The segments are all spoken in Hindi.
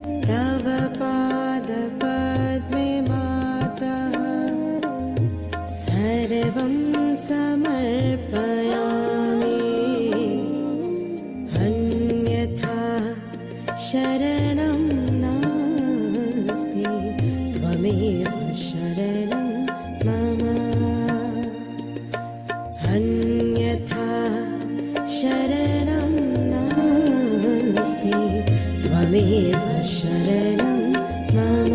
तव पादपद्मे मातः सर्वं समर्पयामि। अन्यथा शरणं नास्ति, त्वमेव शरणं मम। अन्यथा शरणं नास्ति, त्वमेव शरणं मम।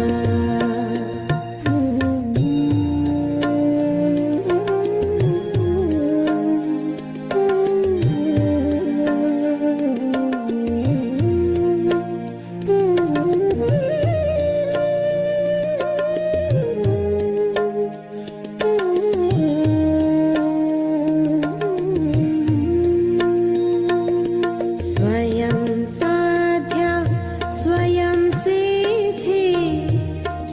स्वयं साध्या स्वयं सिद्धि,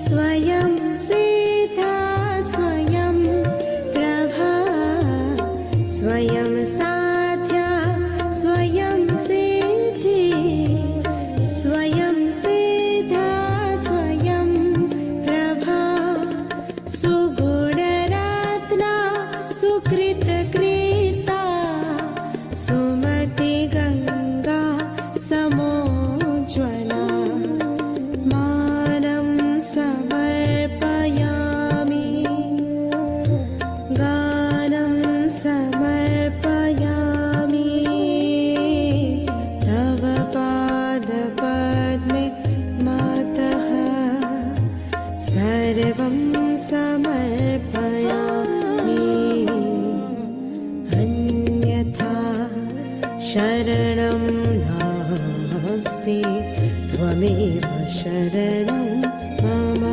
स्वयं सिद्धा स्वयं प्रभा। स्वयं साध्या स्वयं सिद्धि, स्वयं सिद्धा स्वयं प्रभा। सुगुणरत्ना सुकृतकृता, सुमति गङ्गा समोज्ज्वला। मानं समर्पयामि, गानं समर्पयामि। तव पादपद्मे मातः सर्वं समर्पयामि। अन्यथा शरणं नास्ति, त्वमेव शरणं मम।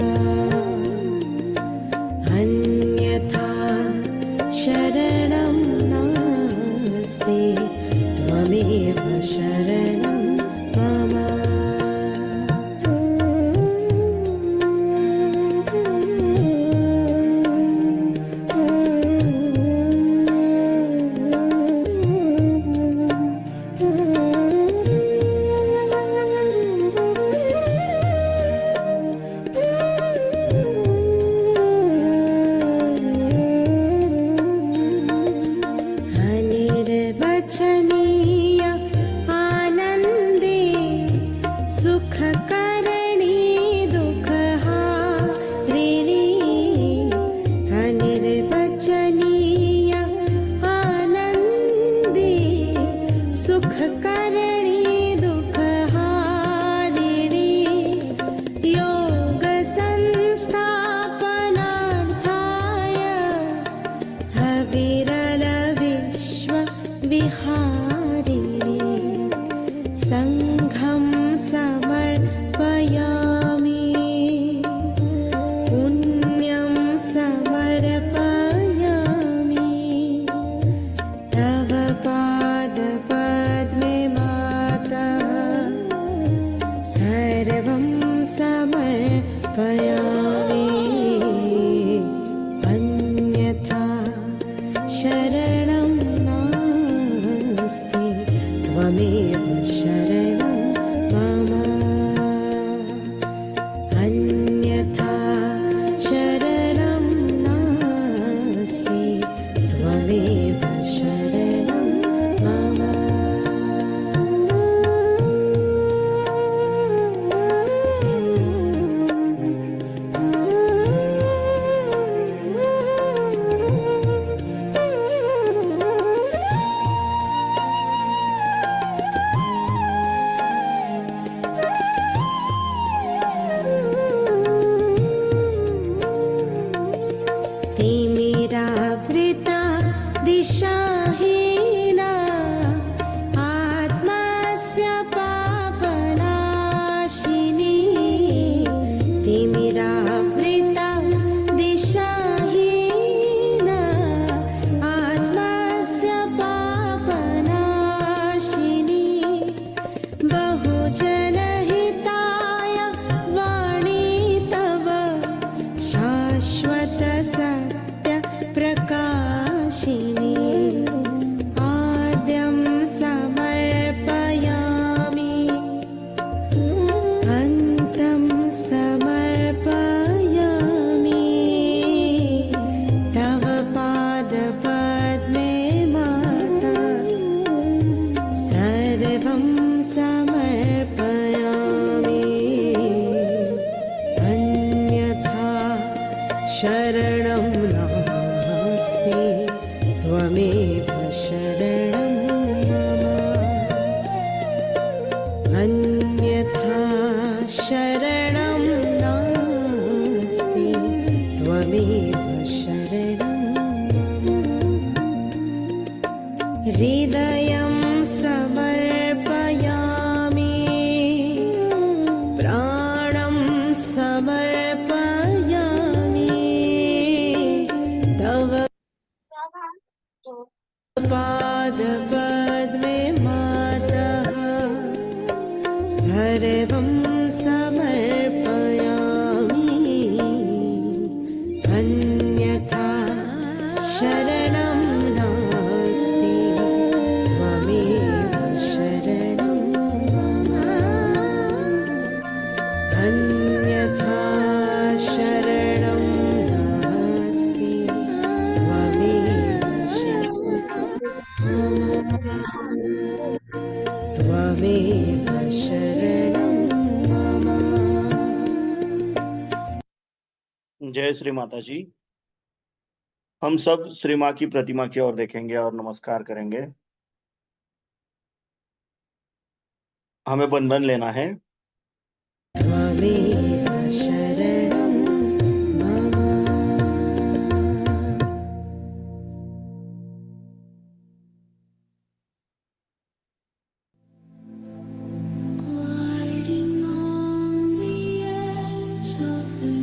अन्यथा शरणं नास्ति, त्वमेव शरणं मम। अनिर्वचनीय आनन्दे, सुखकरणी दुःखहारिणी। अनिर्वचनीय आनन्दे, सुखकरणी दुःखहारिणी। योगसंस्थापनार्थाय अविरल विहारिणी। सङ्घं समर्पयामि, पुण्यं समर्पयामि। तव पादपद्मे मातः सर्वं समर्पयामि। अन्यथा शरणं नास्ति, त्वमेव शरणं मम। अन्यथा शरणं नास्ति, त्वमेव शरणं मम। तिमिरावृता त्वमेव शरणं मम अन्यथा शरणं नास्ति त्वमेव शरणं मम हृदयं समर्पयामि प्राणं समर्पयामि तव पादपद्मे मातः सर्वं समर्पयामि अन्यथा शरणं नास्ति त्वमेव शरणं मम अन्यथा शरणं नास्ति त्वमेव त्वमेव शरणं मम। जय श्री माता जी। हम सब श्री माँ की प्रतिमा की ओर देखेंगे और नमस्कार करेंगे। हमें बंधन लेना है। त्वमेव शरणं मम gliding on the edge of the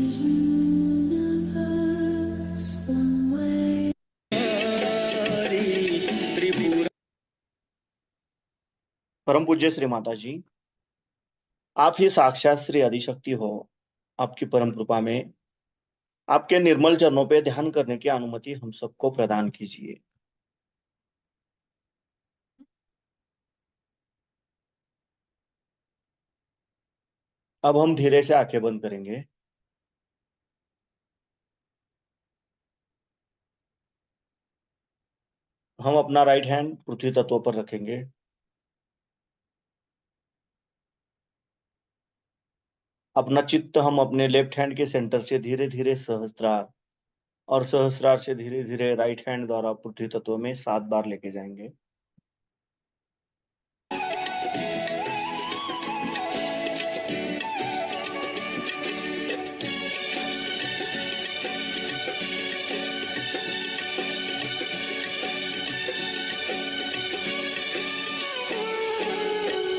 universe one way. परम पूज्य श्री माता जी, आप ही साक्षात श्री आदिशक्ति हो। आपकी परम कृपा में आपके निर्मल चरणों पे ध्यान करने की अनुमति हम सबको प्रदान कीजिए। अब हम धीरे से आंखें बंद करेंगे। हम अपना राइट हैंड पृथ्वी तत्व पर रखेंगे। अपना चित्त हम अपने लेफ्ट हैंड के सेंटर से धीरे धीरे सहस्त्रार और सहस्त्रार से धीरे धीरे राइट हैंड द्वारा पृथ्वी तत्व में 7 बार लेके जाएंगे।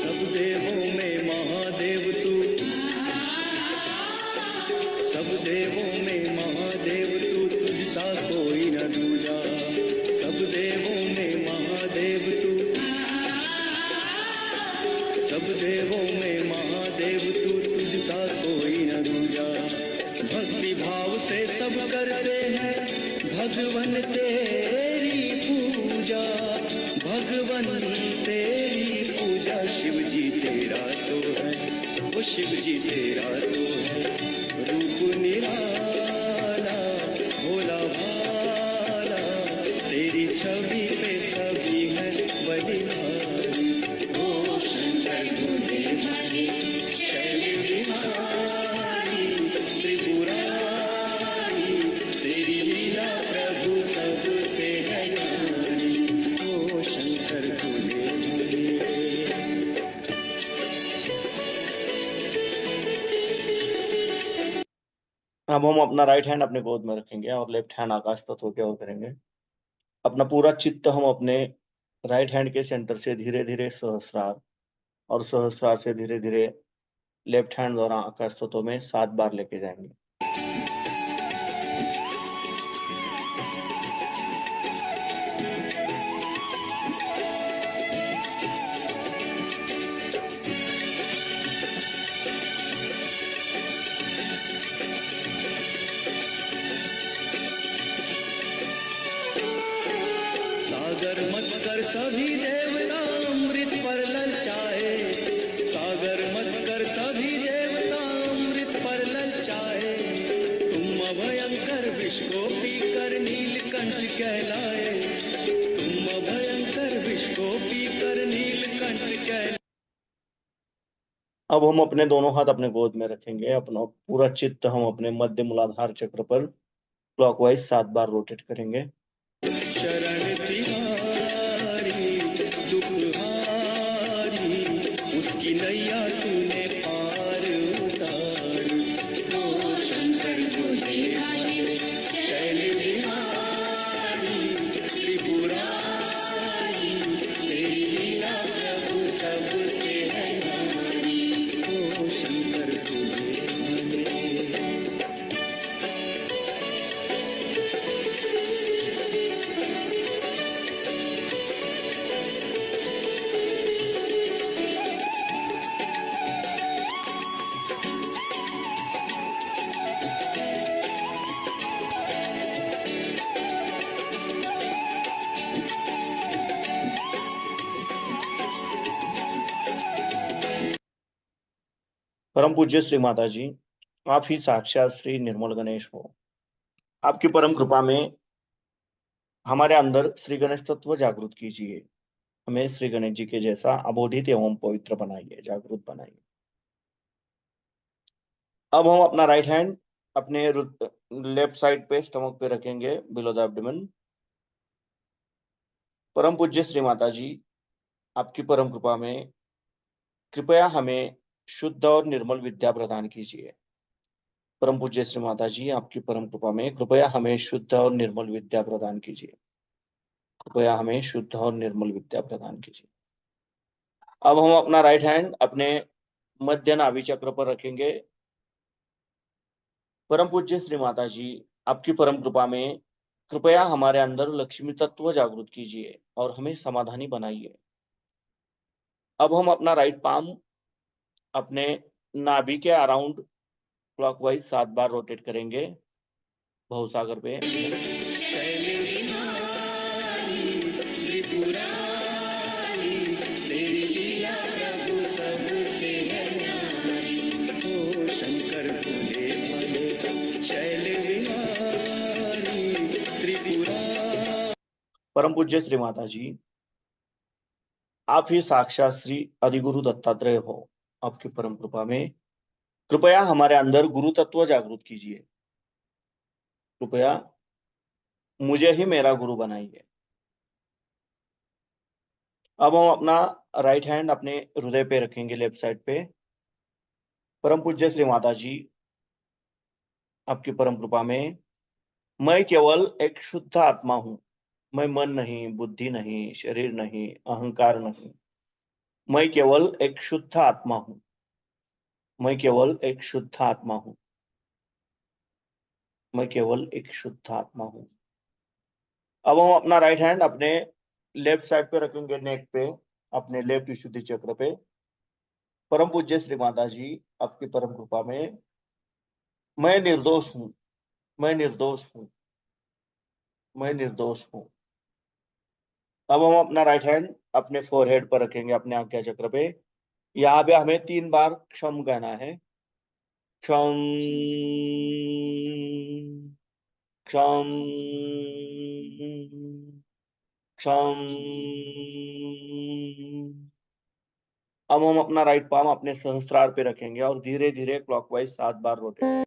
सब देवों में महादेव तू, सब देवों में महादेव तू, तुझसा कोई न दूजा। सब देवों में महादेव तू, सब देवों में महादेव तू, तुझसा कोई न दूजा। भक्ति भाव से सब करते हैं भगवन तेरी पूजा, भगवन तेरी पूजा। शिव जी तेरा तो है, वो शिव जी तेरा तो है रूप निराला, भोला भाला। तेरी छवि पे सभी है बलिहारी। ओ शंकर भोले हरि शैल बिहारी त्रिपुरारी, तेरी लीला प्रभु सबसे है न्यारी। ओ शंकर भोले हरि। अब हम अपना राइट हैंड अपने गोद में रखेंगे और लेफ्ट हैंड आकाश तत्व की ओर करेंगे। अपना पूरा चित्त हम अपने राइट हैंड के सेंटर से धीरे धीरे सहस्रार और सहस्रार से धीरे धीरे लेफ्ट हैंड द्वारा आकाश तत्व में 7 बार लेके जाएंगे। सागर मत कर सभी देवता अमृत पर ललचाए, सागर मत कर सभी देवता अमृत पर ललचाए। तुम अभयंकर विष को पीकर नीलकंठ कहलाए, तुम अभयंकर विष को पीकर नीलकंठ कहलाए। अब हम अपने दोनों हाथ अपने गोद में रखेंगे। अपना पूरा चित्त हम अपने मध्य मूलाधार चक्र पर क्लॉकवाइज 7 बार रोटेट करेंगे। शरण तिहारी दुखहारी, उसकी नैया तूने पार उतार। ओ शंकर भोले भाले शैल बिहारी त्रिपुरारी, तेरी लीला प्रभु सबसे है न्यारी। ओ शंकर भोले भाले। परम पूज्य श्री माता जी, आप ही साक्षात श्री निर्मल गणेश हो। आपकी परम कृपा में हमारे अंदर श्री गणेश तत्व जागृत कीजिए। हमें श्री गणेश जी के जैसा अबोधित एवं पवित्र बनाइए, जागृत बनाइए। अब हम अपना राइट हैंड अपने लेफ्ट साइड पे स्टमक पे रखेंगे, बिलो द एब्डोमेन। परम पूज्य श्री माता जी, आपकी परम कृपा में कृपया हमें शुद्ध और निर्मल विद्या प्रदान कीजिए। परम पूज्य श्री माता जी, आपकी परम कृपा में कृपया हमें शुद्ध और निर्मल विद्या प्रदान कीजिए। कृपया हमें शुद्ध और निर्मल विद्या प्रदान कीजिए। अब हम अपना राइट हैंड अपने मध्य नाभि चक्र पर रखेंगे। परम पूज्य श्री माता जी, आपकी परम कृपा में कृपया हमारे अंदर लक्ष्मी तत्व जागृत कीजिए और हमें समाधानी बनाइए। अब हम अपना राइट पाम अपने नाभि के अराउंड क्लॉकवाइज 7 बार रोटेट करेंगे भवसागर पे। शैल बिहारी त्रिपुरारी, तेरी लीला प्रभु सबसे है न्यारी। ओ शंकर भोले भाले शैल बिहारी त्रिपुरारी। परम पूज्य श्री माता जी, आप ही साक्षात श्री अधिगुरु दत्तात्रेय हो। आपकी परम कृपा में कृपया हमारे अंदर गुरु तत्व जागृत कीजिए। कृपया मुझे ही मेरा गुरु बनाइए। अब हम अपना राइट हैंड अपने हृदय पे रखेंगे, लेफ्ट साइड पे। परम पूज्य श्री माता जी, आपकी परम कृपा में मैं केवल एक शुद्ध आत्मा हूं। मैं मन नहीं, बुद्धि नहीं, शरीर नहीं, अहंकार नहीं। मैं केवल एक शुद्ध आत्मा हूं। मैं केवल एक शुद्ध आत्मा हूं। मैं केवल एक शुद्ध आत्मा हूं। अब हम अपना राइट हैंड अपने लेफ्ट साइड पे रखेंगे, नेक पे, अपने लेफ्ट विशुद्धि चक्र पे। परम पूज्य श्री माता जी, आपकी परम कृपा में मैं निर्दोष हूं। मैं निर्दोष हूं। मैं निर्दोष हूं। अब हम अपना राइट हैंड अपने फोरहेड पर रखेंगे, अपने आज्ञा चक्र पे। यहाँ पे हमें 3 बार क्षम कहना है। क्षम क्षम क्षम। अब हम अपना राइट पाम अपने सहस्त्रार पे रखेंगे और धीरे धीरे क्लॉकवाइज 7 बार रोटेट।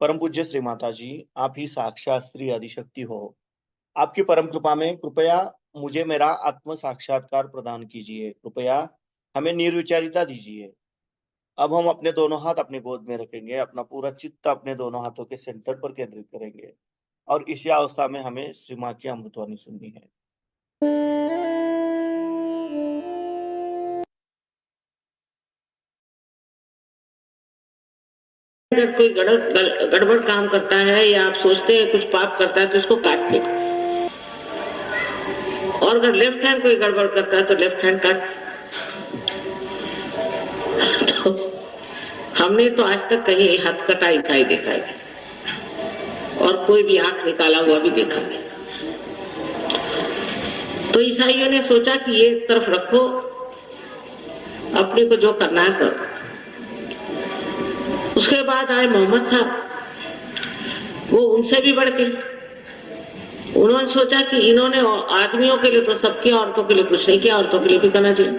परम पूज्य श्री माता जी, आप ही साक्षात श्री आदिशक्ति हो। आपकी परम कृपा में कृपया मुझे मेरा आत्म साक्षात्कार प्रदान कीजिए। कृपया हमें निर्विचारिता दीजिए। अब हम अपने दोनों हाथ अपनी गोद में रखेंगे, अपना पूरा चित्त अपने दोनों हाथों के सेंटर पर केंद्रित करेंगे और इसी अवस्था में हमें श्री माँ की अमृतवाणी सुननी है। जब कोई गड़बड़ काम करता है या आप सोचते हैं कुछ पाप करता है तो इसको काट दे, और अगर लेफ्ट हैंड कोई गड़बड़ करता है तो लेफ्ट हैंड काट। तो हमने तो आज तक कहीं हाथ कटा ईसाई देखा है और कोई भी आंख निकाला हुआ भी देखा नहीं। तो ईसाइयों ने सोचा कि ये तरफ रखो, अपने को जो करना है करो। उसके बाद आए मोहम्मद साहब, वो उनसे भी बढ़ के उन्होंने सोचा कि इन्होंने आदमियों के लिए तो सब किया, औरतों के लिए कुछ नहीं किया, औरतों के लिए भी करना चाहिए।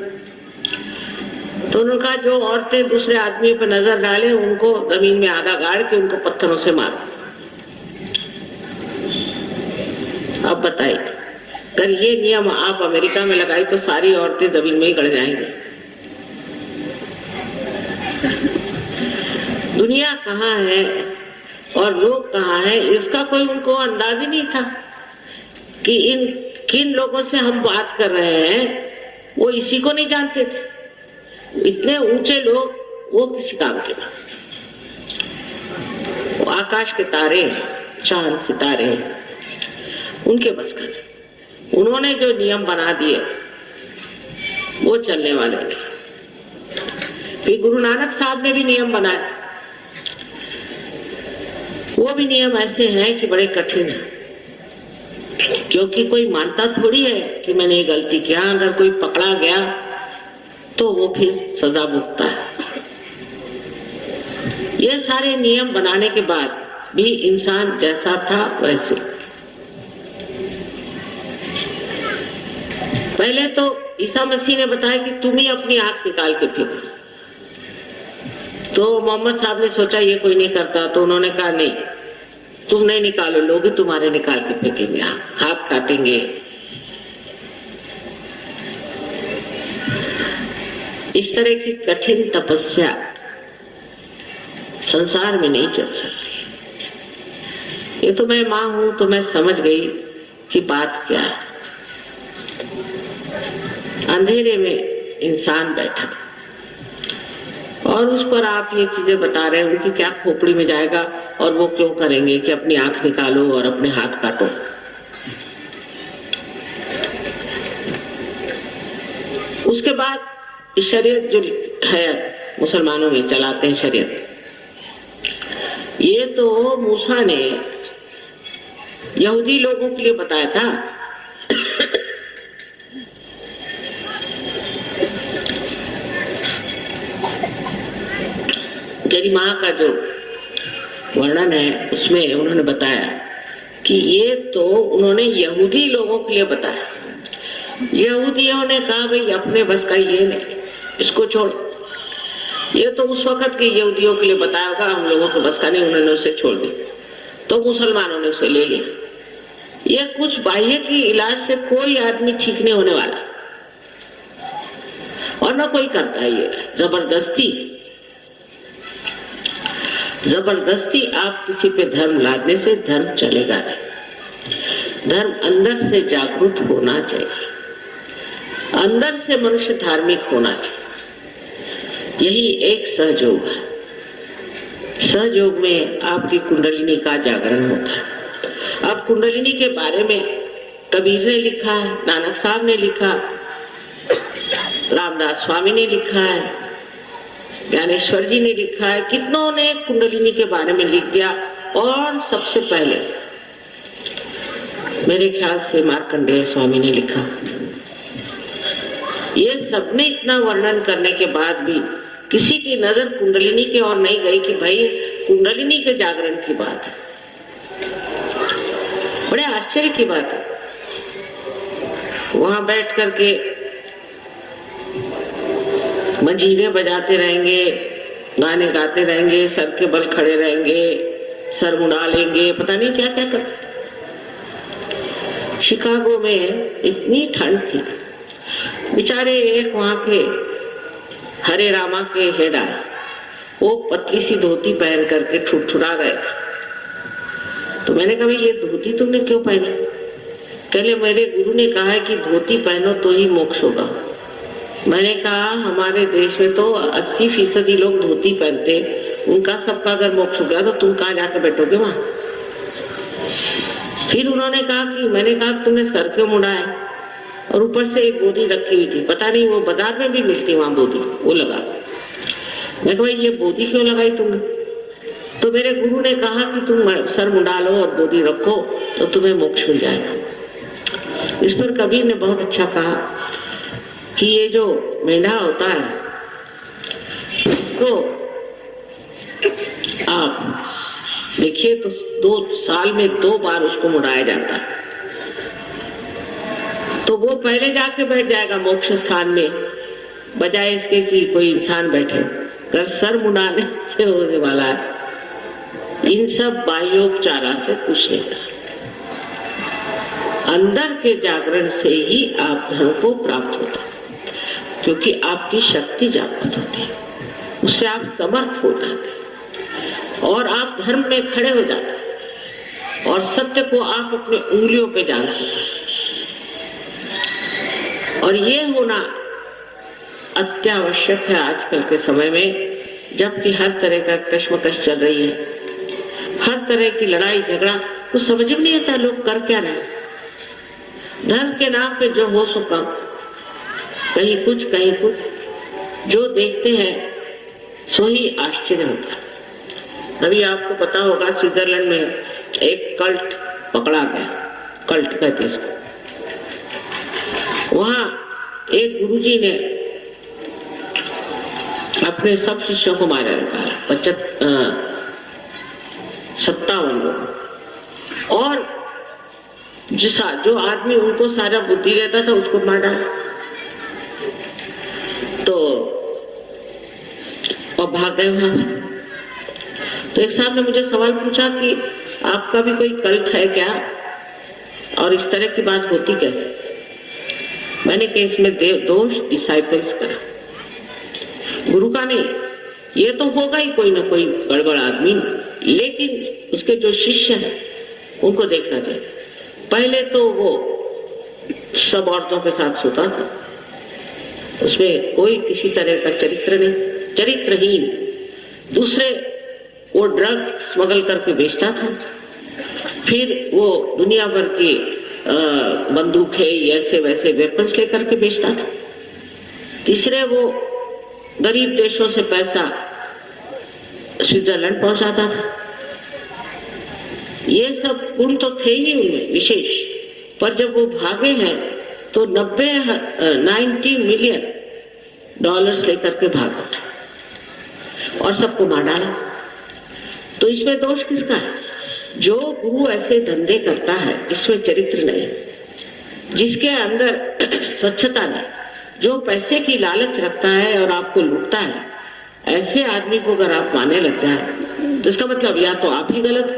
तो उन्होंने कहा जो औरतें दूसरे आदमी पर नजर डाले उनको जमीन में आधा गाड़ के उनको पत्थरों से मारो। अब बताइए, अगर ये नियम आप अमेरिका में लगाई तो सारी औरतें जमीन में ही गड़ जाएंगी। दुनिया कहाँ है और लोग कहाँ है, इसका कोई उनको अंदाज ही नहीं था कि इन किन लोगों से हम बात कर रहे हैं, वो इसी को नहीं जानते थे। इतने ऊंचे लोग वो किसी काम के नहीं। वो आकाश के तारे, चांद सितारे उनके बस का नहीं। उन्होंने जो नियम बना दिए वो चलने वाले नहीं। फिर गुरु नानक साहब ने भी नियम बनाए, वो भी नियम ऐसे हैं कि बड़े कठिन है, क्योंकि कोई मानता थोड़ी है कि मैंने ये गलती किया। अगर कोई पकड़ा गया तो वो फिर सजा भुगतता है। ये सारे नियम बनाने के बाद भी इंसान जैसा था वैसे। पहले तो ईसा मसीह ने बताया कि तुम ही अपनी आंख निकाल के फेंको। तो मोहम्मद साहब ने सोचा ये कोई नहीं करता, तो उन्होंने कहा नहीं, तुम नहीं निकालो, लोग ही तुम्हारे निकाल के फेंकेंगे, हाथ काटेंगे। इस तरह की कठिन तपस्या संसार में नहीं चल सकती। ये तो मैं माँ हूं तो मैं समझ गई कि बात क्या है। अंधेरे में इंसान बैठा और उस पर आप ये चीजें बता रहे हैं, उनकी क्या खोपड़ी में जाएगा और वो क्यों करेंगे कि अपनी आंख निकालो और अपने हाथ काटो। उसके बाद शरीयत जो है मुसलमानों में चलाते हैं शरीयत, ये तो मूसा ने यहूदी लोगों के लिए बताया था। गरिमा का जो वर्णन है उसमें उन्होंने बताया कि ये तो उन्होंने यहूदी लोगों के लिए बताया। यहूदियों ने कहा भाई अपने बस का ये नहीं, इसको छोड़। ये तो उस वक्त के यहूदियों के लिए बताया होगा, हम लोगों को बस का नहीं, उन्होंने उसे छोड़ दिया। तो मुसलमानों ने उसे ले लिया। ये कुछ बाह्य की इलाज से कोई आदमी ठीक नहीं होने वाला, और ना कोई करता है। ये जबरदस्ती आप किसी पे धर्म लादने से धर्म चलेगा नहीं। धर्म अंदर से जागरूक होना चाहिए, अंदर से मनुष्य धार्मिक होना चाहिए। यही एक सहयोग है। सहयोग में आपकी कुंडलिनी का जागरण होता है। अब कुंडलिनी के बारे में कबीर ने लिखा है, नानक साहब ने लिखा, रामदास स्वामी ने लिखा है, ज्ञानेश्वर जी ने लिखा है, कितनों ने कुंडलिनी के बारे में लिख दिया। और सबसे पहले मेरे ख्याल से मार्कंडेय स्वामी ने लिखा। ये सबने इतना वर्णन करने के बाद भी किसी की नजर कुंडलिनी की ओर नहीं गई कि भाई कुंडलिनी के जागरण की बात है। बड़े आश्चर्य की बात है। वहां बैठ करके मंजीरे बजाते रहेंगे, गाने गाते रहेंगे, सर के बल खड़े रहेंगे, सर मुड़ा लेंगे, पता नहीं क्या क्या करते। शिकागो में इतनी ठंड थी, बेचारे एक वहां के हरे रामा के हेडा, वो पतली सी धोती पहन करके ठुठुरा रहे थे। तो मैंने कहा ये धोती तुमने क्यों पहनी? कहले मेरे गुरु ने कहा है कि धोती पहनो तो ही मोक्ष होगा। मैंने कहा हमारे देश में तो 80% लोग धोती पहनते, उनका सबका अगर मोक्ष हो गया तो तुम कहाँ जाकर बैठोगे वहां? फिर उन्होंने कहा कि मैंने कहा तुमने सर क्यों मुड़ा है? और ऊपर से एक बोधी रखी हुई थी, पता नहीं वो बाजार में भी मिलती वहां बोधी, वो लगा। मैं कहा ये बोधी क्यों लगाई तुमने? तो मेरे गुरु ने कहा कि तुम सर मुंडा लो और बोधी रखो तो तुम्हें मोक्ष मिल जाएगा। इस पर कबीर ने बहुत अच्छा कहा कि ये जो मेंढा होता है तो आप देखिए तो 2 साल में 2 बार उसको मुड़ाया जाता है। तो वो पहले जाके बैठ जाएगा मोक्ष स्थान में, बजाय इसके कि कोई इंसान बैठे। कर सर मुंडाने से होने वाला है। इन सब बाह्योपचारा से कुछ नहीं करना। अंदर के जागरण से ही आप धर्म को प्राप्त होता है, क्योंकि आपकी शक्ति जागृत होती है, उससे आप समर्थ हो जाते हैं और आप धर्म में खड़े हो जाते हैं और सत्य को आप अपने उंगलियों पे जान सकते। और ये होना अत्यावश्यक है आजकल के समय में, जबकि हर तरह का कश्मकश चल रही है, हर तरह की लड़ाई झगड़ा, तो समझ में नहीं आता लोग कर क्या रहे। धर्म के नाम पे जो हो सो कम, कहीं कुछ कहीं कुछ, जो देखते हैं सो ही आश्चर्य होता है। अभी आपको पता होगा स्विट्जरलैंड में एक कल्ट पकड़ा गया, कल्ट कहते इसको। वहां एक गुरुजी ने अपने सब शिष्यों को मारा रखा, 57 लोग, और जो आदमी उनको सारा बुद्धि देता था उसको मार डाला। तो और भाग गए वहां से। तो एक साहब ने मुझे सवाल पूछा कि आपका भी कोई कल्ट है क्या, और इस तरह की बात होती कैसे? मैंने कहा इसमें दोष डिसाइपल्स का, गुरु का नहीं। ये तो होगा ही कोई ना कोई गड़बड़ आदमी, लेकिन उसके जो शिष्य हैं उनको देखना चाहिए। पहले तो वो सब औरतों के साथ सोता था, उसमें कोई किसी तरह का चरित्र नहीं, चरित्रहीन। दूसरे वो ड्रग स्मगल करके बेचता था, फिर वो दुनिया भर की बंदूकें ऐसे वैसे वेपन्स लेकर के बेचता था। तीसरे वो गरीब देशों से पैसा स्विट्जरलैंड पहुंचाता था। ये सब गुण तो थे ही उनमें विशेष, पर जब वो भागे हैं तो 90 मिलियन डॉलर्स लेकर के भाग उठे और सबको मार डाला। तो इसमें दोष किसका है? जो गुरु ऐसे धंधे करता है जिसमें चरित्र नहीं, जिसके अंदर स्वच्छता नहीं, जो पैसे की लालच रखता है और आपको लूटता है, ऐसे आदमी को अगर आप मानने लग जाए तो इसका मतलब या तो आप ही गलत हैं,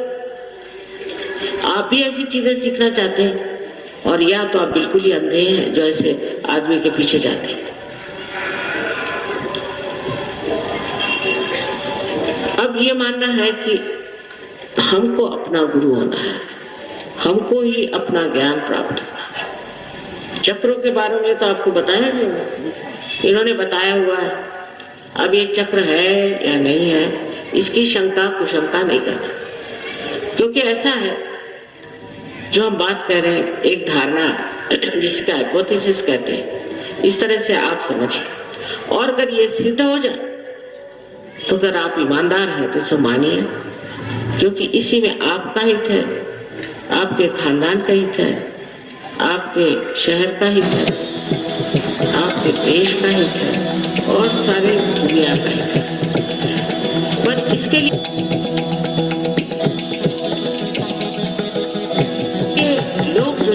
आप भी ऐसी चीजें सीखना चाहते हैं, और या तो आप बिल्कुल ही अंधे हैं जो ऐसे आदमी के पीछे जाते हैं। अब ये मानना है कि हमको अपना गुरु होना है, हमको ही अपना ज्ञान प्राप्त होना है। चक्रों के बारे में तो आपको बताया नहीं, इन्होंने बताया हुआ है। अब ये चक्र है या नहीं है, इसकी शंका कुशंका नहीं करना, क्योंकि ऐसा है जो हम बात कर रहे हैं एक धारणा जिसका हाइपोथेसिस कहते हैं, इस तरह से आप समझिए। और अगर ये सिद्ध हो जाए तो अगर आप ईमानदार हैं तो इसे मानिए, क्योंकि इसी में आपका हित है, आपके खानदान का हित है, आपके शहर का हित है, आपके देश का हित है और सारे दुनिया का हित है। पर इसके लिए लोग जो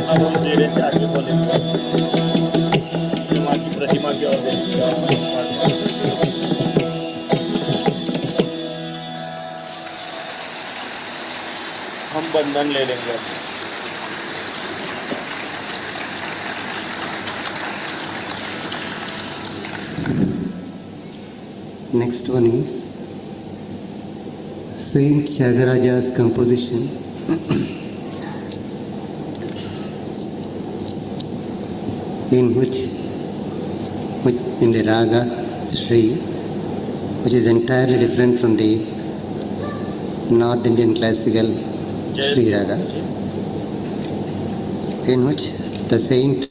अब हम धीरे से आगे बोलेंगे, माँ की प्रतिमा की ओर देखेंगे। हम बंधन ले लेंगे। Next one is Saint Tyagaraja's composition in which in the raga Sri, which is entirely different from the North Indian classical Sri raga, in which the saint